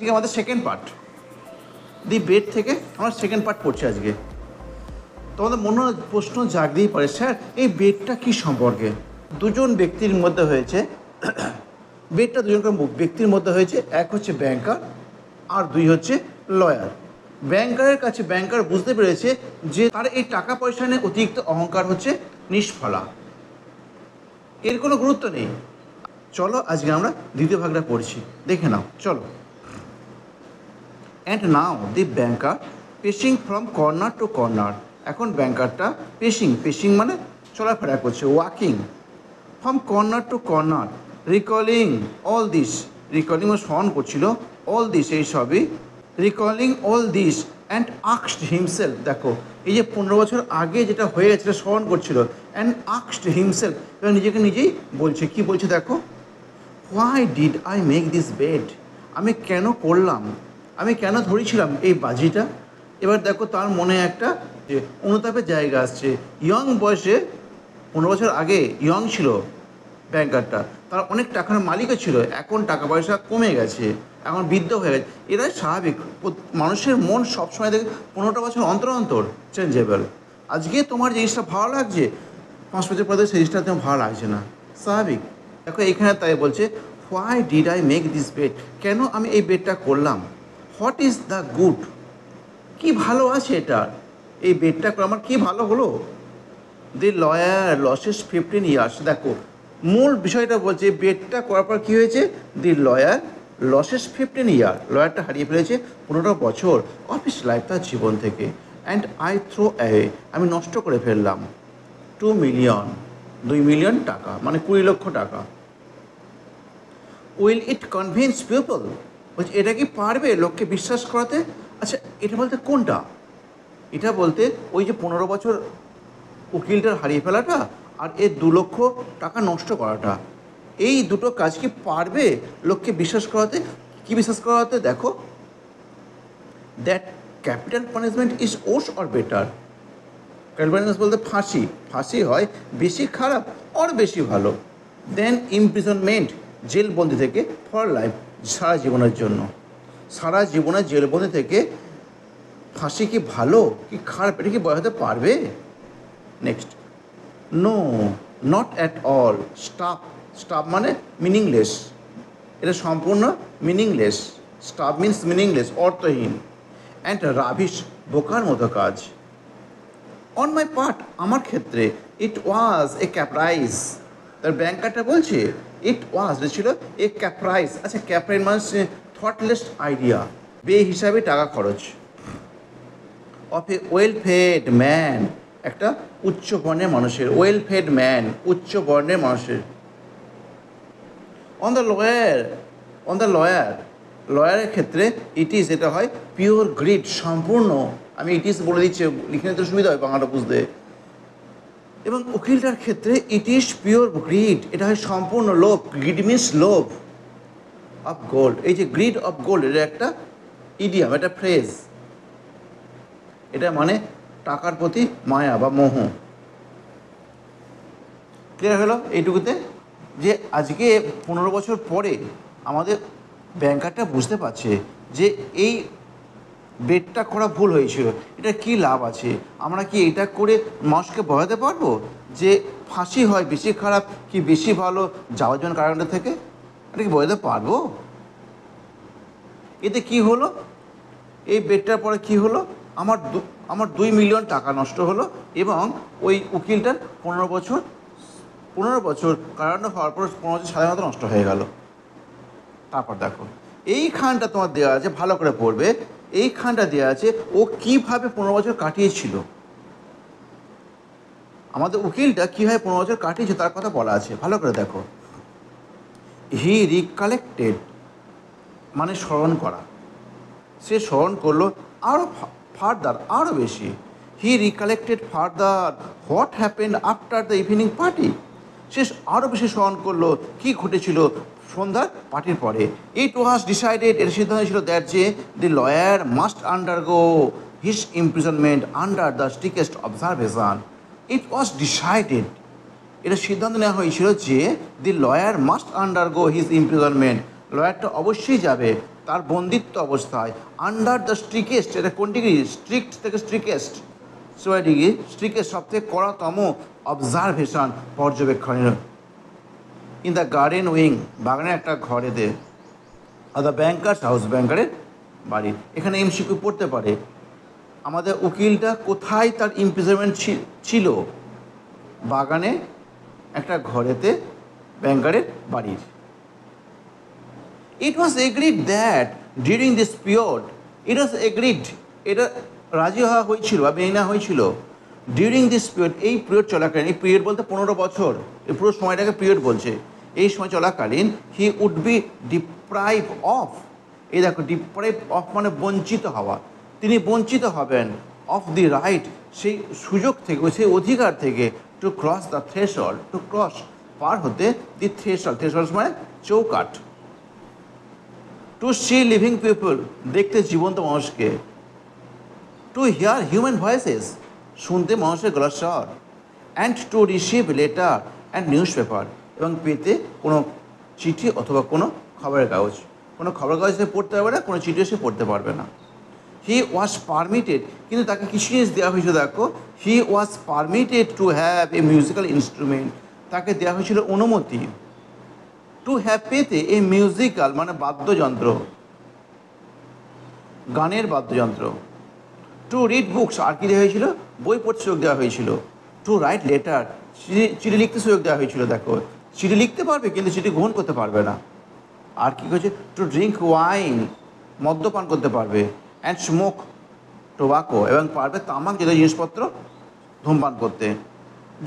আজকে আমাদের second put the bed থেকে আমরা সেকেন্ড পার্ট পড়ছি আজকে। তোমাদের মনে প্রশ্ন জাগতেই পারে, স্যার এই বেডটা কী সম্পর্কে? দুজন ব্যক্তির মধ্যে হয়েছে, বেডটা দুজনকার ব্যক্তির মধ্যে হয়েছে। এক হচ্ছে ব্যাংকার আর দুই হচ্ছে লয়ার। ব্যাংকারের কাছে ব্যাংকার বুঝতে পেরেছে যে তার এই টাকা পয়সা নিয়ে অতিরিক্ত অহংকার হচ্ছে নিষ্ফলা, এর কোনো গুরুত্ব নেই। চলো আজকে আমরা দ্বিতীয় ভাগটা পড়ছি, দেখে নাও চলো। And now the banker পেসিং from corner to corner. এখন ব্যাংকারটা পেসিং মানে চলাফেরা করছে, walking from corner to corner, recalling all this, recalling স্মরণ করছিল, অল দিস এই সবই, recalling all this and asked himself. দেখো এই যে 15 বছর আগে যেটা হয়ে গেছে স্মরণ করছিল, অ্যান্ড আস্কড হিমসেলফ, এবার নিজেকে নিজেই বলছে, কি বলছে দেখো, why did I make this bed, আমি কেন করলাম, আমি কেন ধরেছিলাম এই বাজিটা। এবার দেখো তার মনে একটা অনুতাপের জায়গা আসছে। ইয়ং বয়সে 15 বছর আগে ইয়ং ছিল ব্যাংকারটা, তার অনেক টাকার মালিকও ছিল, এখন টাকা পয়সা কমে গেছে, এখন বৃদ্ধ হয়ে গেছে। এরাই স্বাভাবিক, মানুষের মন সবসময় দেখে 15টা বছর অন্তর অন্তর চেঞ্জেবল। আজকে তোমার জিনিসটা ভালো লাগছে, 5 বছর পরে সেই জিনিসটা তোমার ভালো লাগছে না, স্বাভাবিক। দেখো এখানে তাই বলছে, why did I make this bed, কেন আমি এই বেডটা করলাম, হোয়াট ইজ দ্য গুড, কী ভালো আছে এটা, এই বেডটা করে আমার কী ভালো হলো। দি লয়ার লসেস 15 ইয়ার্স। দেখো মূল বিষয়টা বলছে বেডটা করার পর কী হয়েছে, দি লয়ার লসেস 15 ইয়ার, লয়ারটা হারিয়ে ফেলেছে 15 বছর অফিস লাইফ, তার জীবন থেকে। অ্যান্ড আই থ্রো অ্যাওয়ে, আমি নষ্ট করে ফেললাম 2 মিলিয়ন, 2 মিলিয়ন টাকা, মানে 20 লক্ষ টাকা। উইল ইট কনভিন্স পিপল, বলছে এটা কি পারবে লোককে বিশ্বাস করাতে। আচ্ছা এটা বলতে কোনটা, এটা বলতে ওই যে 15 বছর উকিলটার হারিয়ে ফেলাটা আর এর 2 লক্ষ টাকা নষ্ট করাটা, এই দুটো কাজ কি পারবে লোককে বিশ্বাস করাতে। কি বিশ্বাস করাতে, দেখো that capital punishment is worse or better. Capital punishment বলতে ফাঁসি, ফাঁসি হয় বেশি খারাপ আর বেশি ভালো দেন ইমপ্রিজনমেন্ট, জেলবন্দি থেকে ফর লাইফ, সারা জীবনের জন্য। সারা জীবনের জেলবন্দি থেকে ফাঁসি কি ভালো কি খারাপ, এটা কি বোঝাতে পারবে। Next, no not at all, stuff, stuff মানে মিনিংলেস, এটা সম্পূর্ণ মিনিংলেস, স্টাফ মিনস মিনিংলেস, অর্থহীন। অ্যান্ড রাভিশ, বোকার মতো কাজ। অন মাই পার্ট, আমার ক্ষেত্রে, ইট ওয়াজ এ ক্যাপ্রাইজ, তার ব্যাংকারটা বলছে ইট ওয়াজ, ছিল এ ক্যাপ্রাইজ। আচ্ছা ক্যাপ্রাইজ মানে থটলেস আইডিয়া, বে হিসাবে টাকা খরচ। Of A well fade man, একটা উচ্চ বর্ণের মানুষের, ওয়েল ফেড ম্যান, উচ্চ বর্ণের মানুষের। On the lawyer, on the lawyer, লয়ারের ক্ষেত্রে ইট ইজ, এটা হয় পিওর গ্রিড, সম্পূর্ণ, আমি ইট ইজ বলে দিচ্ছি, লিখে নিতে সুবিধা হয় বাংলাটা বুঝতে। এবং উকিলটার ক্ষেত্রে ইট ইজ পিওর গ্রিড, এটা হয় সম্পূর্ণ লোভ, গ্রিড মিনস লোভ অফ গোল্ড। এই যে গ্রিড অফ গোল্ড, এটা একটা ইডিয়াম, একটা ফ্রেজ, এটা মানে টাকার প্রতি মায়া বা মোহ। ক্লিয়ার হলো এইটুকুতে, যে আজকে 15 বছর পরে আমাদের ব্যাংকারটা বুঝতে পারছে যে এই বেডটা করা ভুল হয়েছিল, এটা কি লাভ আছে, আমরা কি এটা করে মানুষকে বোঝাতে পারবো যে ফাঁসি হয় বেশি খারাপ কি বেশি ভালো যাওয়ার কারণটা থেকে, এটা কি বোঝাতে পারবো। এতে কি হলো, এই বেডটার পরে কি হলো, আমার 2 মিলিয়ন টাকা নষ্ট হলো, এবং ওই উকিলটার 15 বছর কারণ হওয়ার পর 15 বছর স্বাধীনতা নষ্ট হয়ে গেল। তারপর দেখো এইখানটা তোমার দেওয়া আছে, ভালো করে পড়বে, এইখানটা দেওয়া আছে ও কীভাবে 15 বছর কাটিয়েছিল, আমাদের উকিলটা কীভাবে 15 বছর কাটিয়েছে তার কথা বলা আছে, ভালো করে দেখো। হি রিকালেক্টেড মানে স্মরণ করা, সে স্মরণ করলো আরও ফার্দার, আরও বেশি। He recollected further what happened after the evening party, সে আরও বেশি স্মরণ করলো কী ঘটেছিল সন্ধ্যার পার্টির পরে। ইট ওয়াজ ডিসাইডেড, এর সিদ্ধান্ত ছিল দ্যাট যে the lawyer must undergo his imprisonment under the strictest observation. It was decided, এটা সিদ্ধান্ত নেওয়া হয়েছিল যে the lawyer must undergo his imprisonment, লয়ারটা অবশ্যই যাবে তার বন্দিত্ব অবস্থায়, আন্ডার দ্য স্ট্রিকেস্ট, এটা কোন ডিগ্রি, স্ট্রিক্ট থেকে স্ট্রিকেস্ট, সোয়া ডিগ্রি, স্ট্রিকেস্ট সব থেকে কড়াতম অবজারভেশন, পর্যবেক্ষণের, ইন দ্য গার্ডেন উইং, বাগানের একটা ঘরেতে, আর দ্য ব্যাংকার্স হাউস, ব্যাংকারের বাড়ি। এখানে এমসিকিউ পড়তে পারে আমাদের উকিলটা কোথায় তার ইমপ্রিজনমেন্ট ছিল, বাগানে একটা ঘরেতে, ব্যাংকারের বাড়ির। It was agreed that during this period, it was agreed, এটা রাজি হওয়া হয়েছিল বা মেনে নেওয়া হয়েছিল, ডিউরিং দিস পিরিয়ড, এই পিরিয়ড চলাকালীন, এই পিরিয়ড বলতে 15 বছর, এই পুরো সময়টাকে পিরিয়ড বলছে, এই সময় চলাকালীন he would be deprive of, এই দেখো ডিপ্রাইভ অফ মানে বঞ্চিত হওয়া, তিনি বঞ্চিত হবেন, অফ দি রাইট, সেই সুযোগ থেকে, সেই অধিকার থেকে, to cross the threshold, to cross পার হতে, দি থ্রেশহোল্ড, থ্রেশহোল্ড মানে চৌকাঠ, টু সি লিভিং পিপল, দেখতে জীবন্ত মানুষকে, টু হিয়ার হিউম্যান ভয়েসেস, শুনতে মানুষের গলার স্বর, and to receive letter and news paper, এবং পেতে কোনো চিঠি অথবা কোনো খবরের কাগজ, কোনো খবরের কাগজ সে পড়তে পারবে না, কোনো চিঠিও সে পড়তে পারবে না। হি ওয়াজ পারমিটেড, কিন্তু তাকে কিছু জিনিস দেওয়া হয়েছিল, দেখো, he was permitted to have a musical instrument, তাকে দেওয়া হয়েছিল অনুমতি, টু হ্যাভ পেতে এ মিউজিক্যাল মানে বাদ্যযন্ত্র, গানের বাদ্যযন্ত্র, টু রিড বুকস, আর কি দেওয়া হয়েছিল, বই পড়তে সুযোগ দেওয়া হয়েছিল, টু রাইট লেটার, চিঠি লিখতে সুযোগ দেওয়া হয়েছিল, দেখো চিঠি লিখতে পারবে কিন্তু চিঠি গ্রহণ করতে পারবে না, আর কী হয়েছে, টু ড্রিঙ্ক ওয়াইন, মদ্যপান করতে পারবে, অ্যান্ড স্মোক টোবাকো, এবং পারবে তামাক জাতীয় জিনিসপত্র ধূমপান করতে।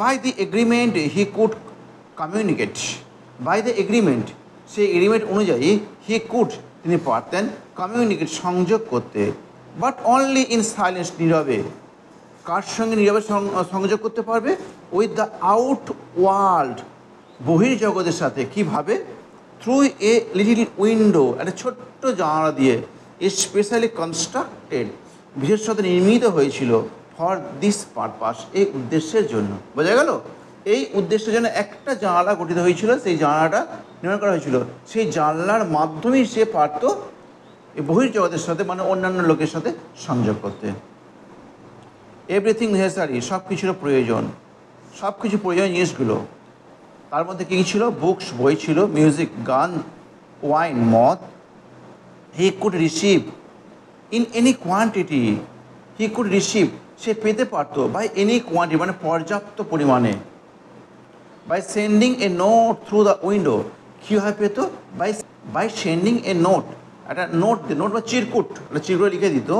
By the agreement he could communicate, by the agreement, সেই এগ্রিমেন্ট অনুযায়ী হি কুড, তিনি পারতেন, কমিউনিকেট, সংযোগ করতে, বাট অনলি ইন সাইলেন্স, নীরবে, কার সঙ্গে নীরবে সংযোগ করতে পারবে, উইথ দ্য আউট ওয়ার্ল্ড, বহির্জগতের সাথে, কীভাবে, থ্রু এ লিটিল উইন্ডো, একটা ছোট্ট জানালা দিয়ে, স্পেশালি কনস্ট্রাক্টেড, বিশেষত নির্মিত হয়েছিল, ফর দিস পারপাস, এই উদ্দেশ্যের জন্য, বোঝা গেল, এই উদ্দেশ্যের জন্য একটা জানালা গঠিত হয়েছিল, সেই জানালাটা নির্মাণ করা হয়েছিল, সেই জানলার মাধ্যমেই সে পারত এই বহির্জগতের সাথে মানে অন্যান্য লোকের সাথে সংযোগ করতে। এভরিথিং নেসেসারি, সব কিছুর প্রয়োজন, সব কিছু প্রয়োজনীয় জিনিসগুলো, তার মধ্যে কী ছিল, বুকস, বই ছিল, মিউজিক, গান, ওয়াইন, মদ, he could receive in any quantity, he could receive, সে পেতে পারতো, বাই এনি কোয়ান্টিটি মানে পর্যাপ্ত পরিমাণে, by sending a note through the window, কীভাবে পেত, বাই সেন্ডিং এ নোট, একটা নোট, নোট বা চিরকুট, একটা চিরকুটে লিখে দিত,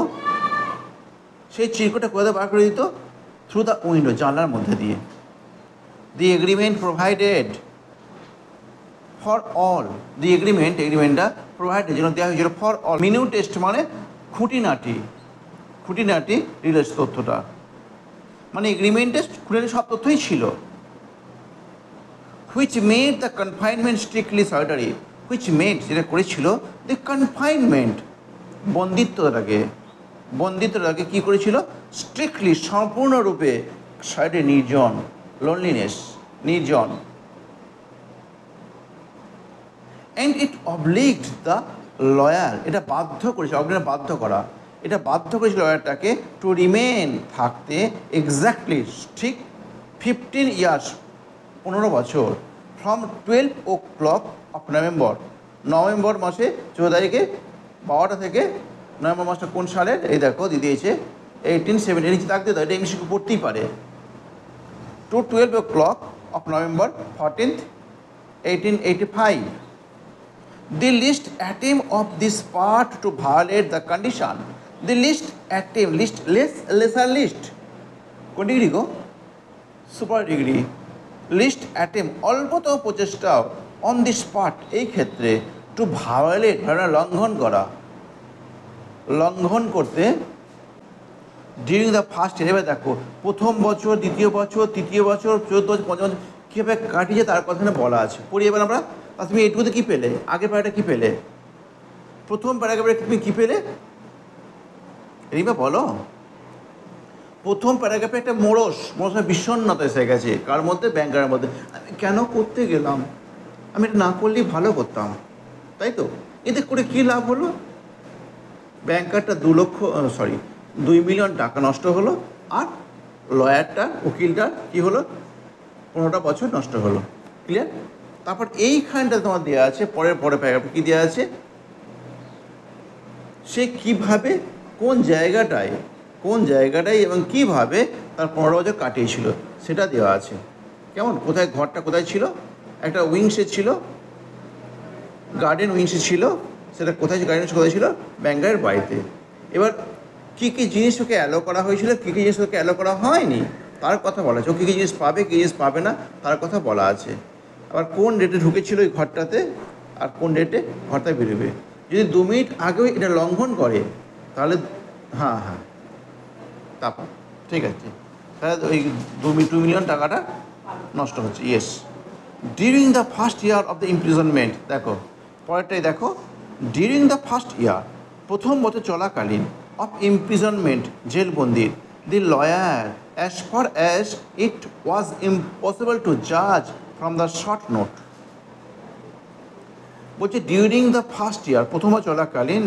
সেই চিরকুটটা কোথায় বার করে দিত, থ্রু দ্য উইন্ডো, জানলার মধ্যে দিয়ে। The agreement provided for all, the এগ্রিমেন্টটা প্রোভাইডেড, যেন দেওয়া হয়েছিল, ফর অল, মিনিউ টেস্ট মানে খুঁটিনাটি, খুঁটিনাটি রিলেস, তথ্যটা মানে এগ্রিমেন্টে খুঁটিনাটি সব তথ্যই ছিল, which made the confinement strictly solitary, which made, যেটা করেছিল, দ্য কনফাইনমেন্ট, বন্দিত্বটাকে কী করেছিল, স্ট্রিক্টলি, সম্পূর্ণরূপে, সাইডে, নির্জন, লোনলিনেস, নির্জন, অ্যান্ড ইট অবলিগড দ্য লয়ার, এটা বাধ্য করেছিল, অবলিগড বাধ্য করা, এটা বাধ্য করেছিল লয়ারটাকে, টু রিমেন, থাকতে, এক্স্যাক্টলি, ঠিক 15 ইয়ার্স, 15 বছর, ফ্রম 12 o'clock নভেম্বর মাসে 14 তারিখে, 12টা থেকে, নভেম্বর মাসটা কোন সালের, এই দেখো দিয়ে দিয়েছে 1870, নিচে থাকতে দাও, এটা এমসিকিউ পড়তেই পারে, two 12 o'clock November 14th 1885. The least attempt of this part to violate the condition, the least attempt, lesser list, কোন ডিগ্রি গো, সুপার ডিগ্রি, লিস্ট অ্যাটেম্প, অল্পতম প্রচেষ্টা, অন দিস পার্ট, এই ক্ষেত্রে, টু ভায়োলেট, লঙ্ঘন করতে, ডিউরিং দ্য ফার্স্ট ইয়ার, এবার দেখো প্রথম বছর, দ্বিতীয় বছর, তৃতীয় বছর, চতুর্থ বছর, পঞ্চম বছর কীভাবে কাটিয়ে তার কথা বলা আছে, পড়ি এবার আমরা। তুমি এইটুকুতে কী পেলে, আগের প্যারাটা কী পেলে, প্রথম প্যারাগ্রাফে তুমি কী পেলে, রিমা বলো, প্রথম প্যারাগ্রাফে একটা মোড়স বিষণ্ণতা এসে গেছে, কার মধ্যে, ব্যাংকারের মধ্যে, আমি কেন করতে গেলাম, আমি এটা না করলেই ভালো করতাম, তাই তো, এতে করে কী লাভ হলো, ব্যাংকারটা 2 মিলিয়ন টাকা নষ্ট হলো, আর লয়ারটা উকিলটার কী হলো, 15টা বছর নষ্ট হলো। ক্লিয়ার? তারপর এইখানটা তোমার দেওয়া আছে, পরে প্যারাগ্রাফে কী দেওয়া আছে, সে কীভাবে কোন জায়গাটায় এবং কীভাবে তার 15 বছর কাটিয়েছিল সেটা দেওয়া আছে। কেমন, কোথায় ঘরটা কোথায় ছিল, একটা উইংসে ছিল, গার্ডেন উইংসে ছিল, সেটা কোথায় কোথায় ছিল, ব্যাংকারের বাড়িতে। এবার কী কী জিনিস ওকে অ্যালো করা হয়েছিল, কী কী জিনিস ওকে অ্যালো করা হয়নি তার কথা বলা আছে। ও কী কী জিনিস পাবে, কী জিনিস পাবে না তার কথা বলা আছে। আবার কোন ডেটে ঢুকেছিল ওই ঘরটাতে, আর কোন ডেটে ঘরটা বেরোবে। যদি 2 মিনিট আগেও এটা লঙ্ঘন করে তাহলে হ্যাঁ তারপর ঠিক আছে, তাহলে ওই 2 মিলিয়ন টাকাটা নষ্ট হচ্ছে। Yes, during the first year of the imprisonment, দেখো পরেরটাই দেখো, ডিউরিং দ্য ফার্স্ট ইয়ার, প্রথম বছর চলাকালীন, অফ ইমপ্রিজনমেন্ট, জেলবন্দির, the lawyer, as far as it was impossible to জাজ ফ্রম দ্য শর্ট নোট। বলছে ডিউরিং দ্য ফার্স্ট ইয়ার, প্রথম বছর চলাকালীন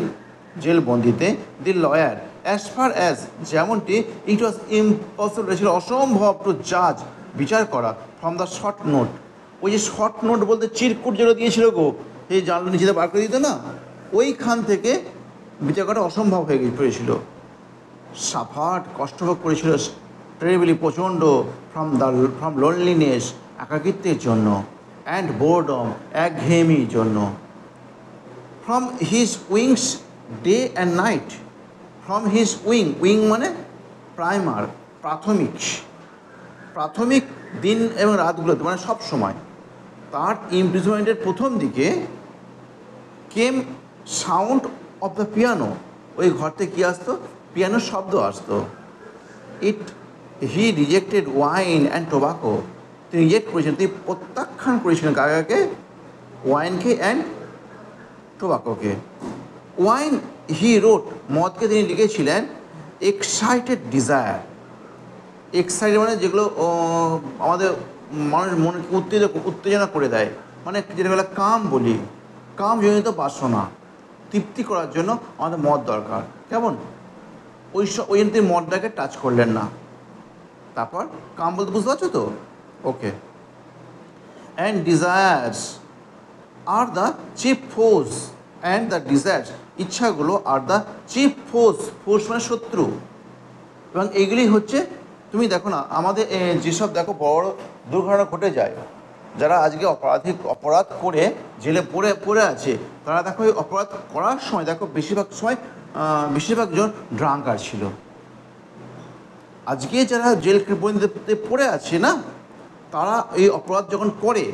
জেলবন্দিতে, the lawyer, as far as, যেমনটি, ইট ওয়াজ ইম্পসিবল, ছিল অসম্ভব, টু জাজ, বিচার করা, ফ্রম দ্য শর্ট নোট। ওই যে শর্ট নোট বলতে চিরকুট যেটা দিয়েছিল গো, এই জানলা নিচেতে বার করে দিত না, ওইখান থেকে বিচার করা অসম্ভব হয়ে পড়েছিল। সাফার্ড, কষ্টভোগ করেছিল, টেরিবলি, প্রচণ্ড, ফ্রম লোনলিনেস, একাকিত্বের জন্য, অ্যান্ড বোরডম, একঘেয়েমির জন্য, from his wings, day and night, from his wing মানে প্রাইমার, প্রাথমিক দিন এবং রাতগুলোতে, মানে সব সময়। তার ইমপ্রিজনমেন্টের প্রথম দিকে কেম সাউন্ড অফ দ্য পিয়ানো, ওই ঘর থেকে কী আসতো, পিয়ানোর শব্দ আসতো। He rejected wine and tobacco, তিনি রিজেক্ট করেছিলেন, তিনি প্রত্যাখ্যান করেছিলেন কাকে, ওয়াইনকে অ্যান্ড টোবাকোকে। ওয়াইন হি রোট, মদকে তিনি লিখেছিলেন, এক্সাইটেড ডিজায়ার, এক্সাইটেড মানে যেগুলো আমাদের মানুষের মনকে উত্তেজনা করে দেয়, মানে যেটা কাম বলি, কামজনিত বাসনা তৃপ্তি করার জন্য আমাদের মদ দরকার। কেমন, ওই জন্য তিনি মদটাকে টাচ করলেন না। তারপর কাম বলতে বুঝতে পারছো তো, okay. And desires are the chief force, and the desires, ইচ্ছাগুলো, আর দ্য চিফ ফোর্স মানে শত্রু। এবং এইগুলি হচ্ছে, তুমি দেখো না আমাদের যেসব দেখো বড় দুর্ঘটনা ঘটে যায়, যারা আজকে অপরাধ করে জেলে পড়ে আছে, তারা দেখো এই অপরাধ করার সময় দেখো বেশিরভাগ জন ড্রাঙ্কার ছিল। আজকে যারা জেল বন্দিতে পড়ে আছে না, তারা এই অপরাধ যখন করে,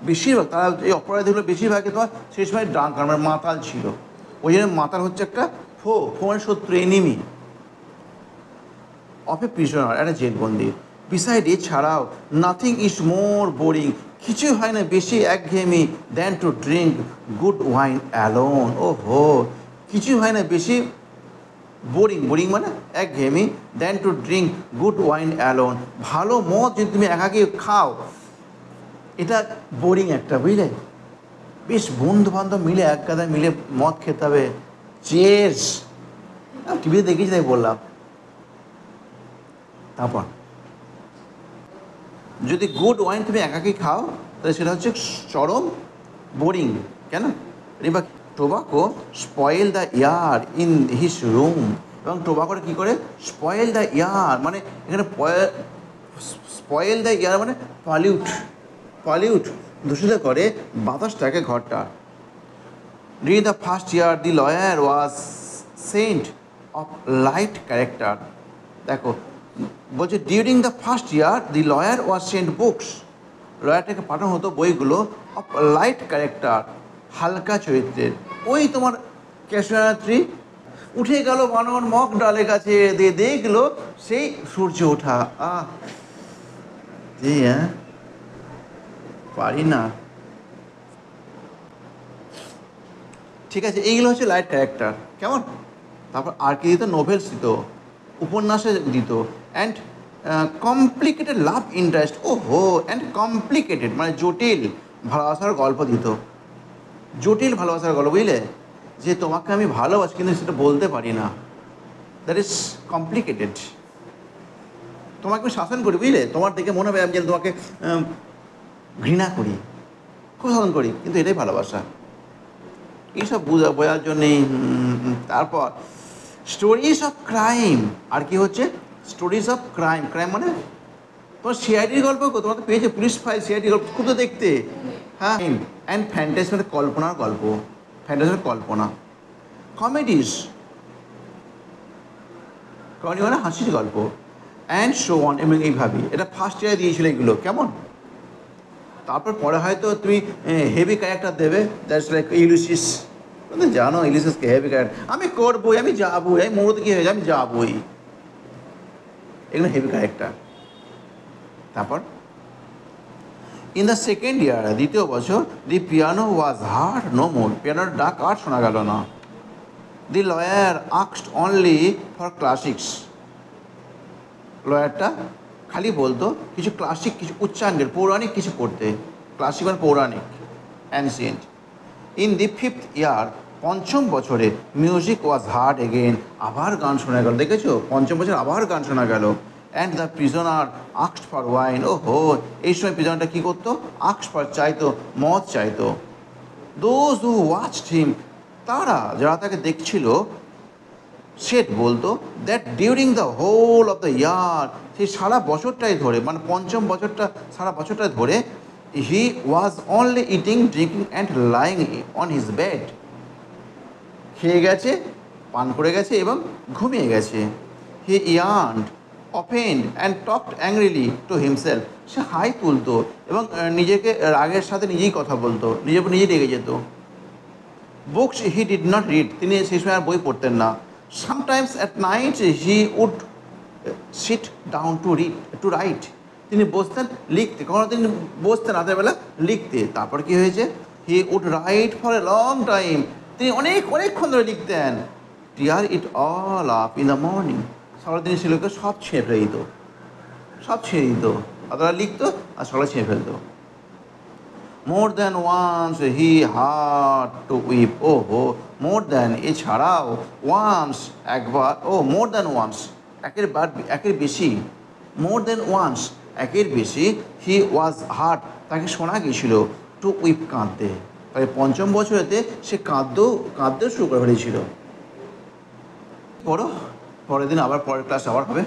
বেশিরভাগ তারা এই অপরাধীগুলো বেশিরভাগই তোমার সেই সময় ড্রাঙ্কার মানে মাতাল ছিল। ওই জন্য মাতাল হচ্ছে একটা মানে শত্রু, এনিমি অফ এ প্রিজনার, একটা জেলবন্দি। বিসাইড এছাড়াও, নাথিং ইজ মোর বোরিং, কিছুই হয় না বেশি একঘেয়েমি, than to drink good wine alone. ও হো, কিছুই হয় না বেশি বোরিং মানে একঘেয়েমি, than to drink good wine alone, ভালো মদ যদি তুমি একাকি খাও, এটা বোরিং একটা, বুঝলে। বেশ বন্ধু বান্ধব মিলে এক গাদায় মিলে মদ খেতে হবে, চেস, টিভিতে দেখেছি তাই বললাম। তারপর যদি গুড ওয়াইন তুমি একাকি খাও, তাহলে সেটা হচ্ছে চরম বোরিং। কেন, এবার tobacco spoil the air in his room, এবং টোবাকোটা কী করে, স্পয়েল দ্য এয়ার মানে এখানে স্পয়েল দ্য এয়ার মানে পলিউট দূষিত করে বাতাসটাকে, ঘরটা। During the first year, the lawyer was sent of light character. দেখো বলছে during the first year, the lawyer was sent books, লয়ারটাকে পাঠানো হতো বইগুলো, অফ লাইট ক্যারেক্টার, হালকা চরিত্রের। ওই তোমার ক্যাশনাত্রী উঠে গেল বানর মগ ডালে কাছে, দিয়ে দেখলো সেই সূর্য ওঠা, হ্যাঁ পারি না, ঠিক আছে। এইগুলো হচ্ছে লাইট ক্যারেক্টার। কেমন, তারপর আর কি দিত, নোভেলস দিত, উপন্যাসে দিত, অ্যান্ড কমপ্লিকেটেড লাভ ইন্টারেস্ট, ও হো, অ্যান্ড কমপ্লিকেটেড মানে জটিল ভালোবাসার গল্প দিত, জটিল ভালোবাসার গল্প, বুঝলে। যে তোমাকে আমি ভালোবাসি কিন্তু সেটা বলতে পারি না, দ্যাট ইজ কমপ্লিকেটেড। তোমাকে আমি শাসন করি, বুঝলে, তোমার দেখে মনে হবে আমি যেন তোমাকে ঘৃণা করি, খুব শাসন করি, কিন্তু এটাই ভালোবাসা। এইসব বোঝার জন্যেই তারপর স্টোরিজ অফ ক্রাইম। আর কি হচ্ছে স্টোরিজ অফ ক্রাইম? ক্রাইম মানে তোমার সিআইডির গল্প, তোমার তো পেয়েছে পুলিশ ফাইল, সিআইডির গল্প, খুব তো দেখতে। হ্যাঁ, অ্যান্ড ফ্যান্টাসি মানে কল্পনার গল্প, ফ্যান্টাসি মানে কল্পনা। কমেডিস, কমেডি মানে হাসির গল্প। অ্যান্ড শো অন, এবং এইভাবেই এটা ফার্স্ট ইয়ারে দিয়েছিল এগুলো, কেমন। তারপর পরে হয়তো তুমি হেভি ক্যারেক্টার দেবে, দ্যাটস লাইক ইউলিসিস। জানো ইউলিসিসকে হেভি ক্যারেক্টার, আমি করবোই, আমি যাবোই, আমি মরতে কী হয়েছে, আমি যাবোই, এগুলো হেভি ক্যারেক্টার। তারপর ইন দ্য সেকেন্ড ইয়ার, দ্বিতীয় বছর, the piano was heard no more, পিয়ানোর ডাক আর শোনা গেল না। The lawyer asked only for classics, লয়ারটা খালি বলতো কিছু ক্লাসিক, কিছু উচ্চাঙ্গের পৌরাণিক কিছু পড়তে। ক্লাসিক মানে পৌরাণিক, ancient. In the fifth year, পঞ্চম বছরে, মিউজিক ওয়াজ হার্ড এগেন, আবার গান শোনা গেল। দেখেছো, পঞ্চম বছর আবার গান শোনা গেল। And the prisoner asked for wine, ও হো, এই সময় প্রিজনারটা কী করতো, আস্কড ফর চাইতো, মদ চাইতো। দোজ হু ওয়াচড হিম, তারা যারা তাকে দেখছিল, সেট বলতো that during the whole of the year, সেই সারা বছরটাই ধরে, মানে পঞ্চম বছরটা সারা বছরটা ধরে, he was only eating, drinking and lying on his bed, খেয়ে গেছে, পান করে গেছে এবং ঘুমিয়ে গেছে। He yearned offend and talked angrily to himself, সে হাই তুলতো এবং নিজেকে রাগের সাথে নিজেই কথা বলতো, নিজের উপর নিজেই রেগে যেত। Books he did not read, তিনি সেই সময় আর বই পড়তেন না। Sometimes at night he would sit down to write, তিনি বসতেন লিখতে, কখনো তিনি বসতেন রাতের বেলা লিখতে। তারপর কি হয়েছে, he would write for a long time, তিনি অনেকক্ষণ ধরে লিখতেন। Tear it all up in the morning, সকালে তিনি সেগুলোকে সব ছেঁড়ে ফেলে দিত, সব ছেড়ে দিত, অতটা লিখতো আর সকালে ছেড়ে ফেলতো। More than once he heard to weep, ও হো, মোর দ্যান এছাড়াও, ওয়ান্স একবার, ও মোর দ্যান ওয়ান্স একের বেশি, মোর দ্যান ওয়ান্স একের বেশি, হি ওয়াজ হার্ড তাকে শোনা গিয়েছিল, টু উইপ কাঁদতে। তাই পঞ্চম বছরেতে সে কাঁদতেও শুরু করে ফেলেছিল। পরের দিন আবার পরের ক্লাস আবার হবে।